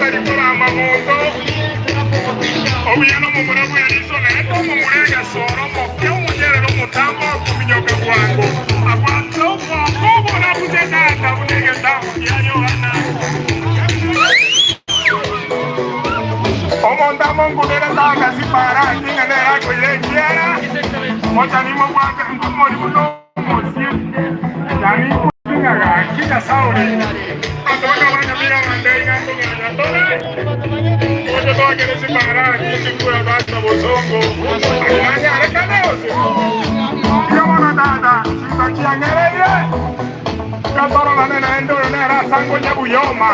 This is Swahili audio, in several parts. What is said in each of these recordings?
kalikola amabondo obuyano mumulabu yaliso naye tomumulega soro mopya omunyerera omutambo okuminyoka gwangu agwatokokobona buzetata bunegetamu yayohana omondamo ngubeletaga zipara kinganeragwilejera motanimo gwanga ngomoli bunomosi yani kuzingaga kija sauri atoka wanya bila mandeiga ngomanyatona ojo toa kene zipara kizikuya basta bozongo ayanya arekanose yamona dada chibakia ngereye katoro lanena endoro nera sango nyabuyoma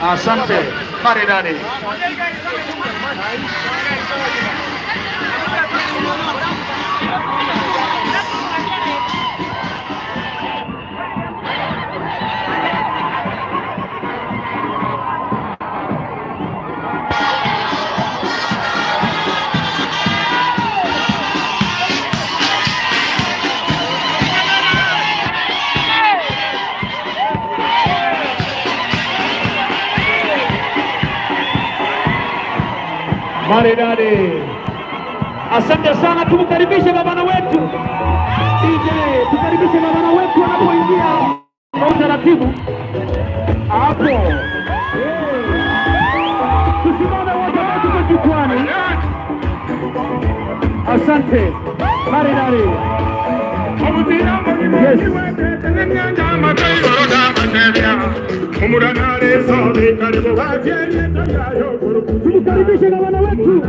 Asante maridadi. Maridadi. Asante sana, tumkaribishe gavana wetu DJ, tukaribishe gavana wetu anapoingia kwa utaratibu hapo. Tusimame wote kwa jukwani. Asante maridadi. Yes. Tukaribishe gavana wetu.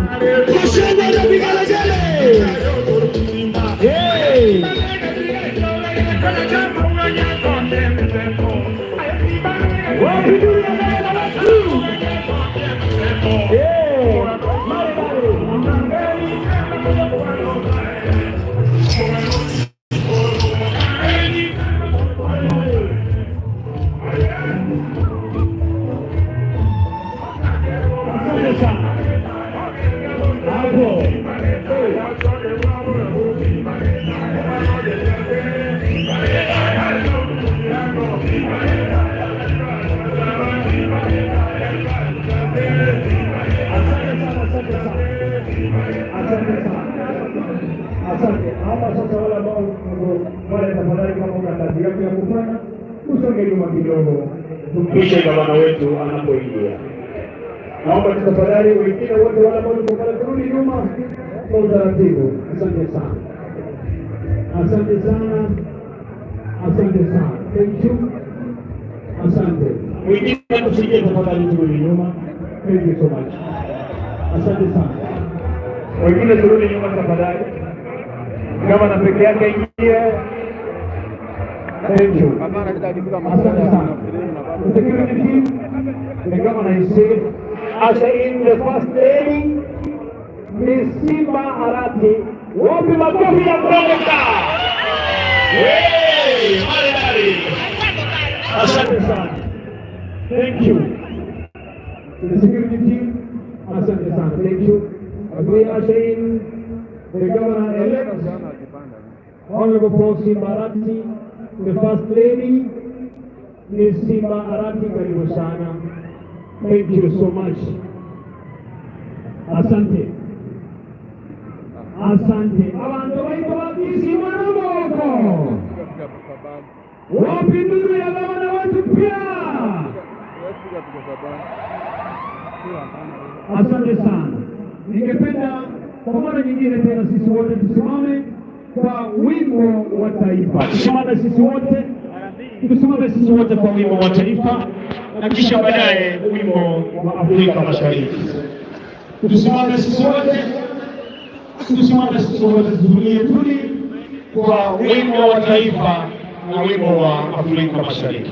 Asante. Hapa sasa wale ambao wale tafadhali kama una kazi yako ya kufanya usonge nyuma kidogo tumpishe gavana wetu anapoingia. Naomba tafadhali wengine wote wale ambao wako pale turudi nyuma kwa utaratibu. Asante sana. Asante sana. Asante sana. Thank you. Asante. Wengine tusije tafadhali turudi nyuma. Thank you so much. Asante sana. Wengine turudi nyuma tafadhali. Gavana peke yake ingie. Thank you. Asante sana. The security team, the governor is safe. Usher in the first lady, Miss Simba Arati. Wapi makofi ya kuongoza. Hey, maridadi. Asante sana. Thank you. The security team, asante sana. Thank you. As we usher in the governor-elect, Honorable Paul Simba Arati, the first lady, Miss Simba Arati, karibu sana. Thank you so much. Asante. Asante. Abantu baito bakisi wanamoko. Wapi ndugu ya gavana wetu pia. Asante sana. Ningependa kwa mara nyingine tena sisi wote tusimame kwa wimbo wa taifa. Tusimame sisi wote. Tusimame sisi wote kwa wimbo wa taifa na kisha baadaye wimbo wa Afrika Mashariki. Tusimame sisi wote. Tusimame sisi wote tulie kwa wimbo wa taifa na wimbo wa Afrika Mashariki.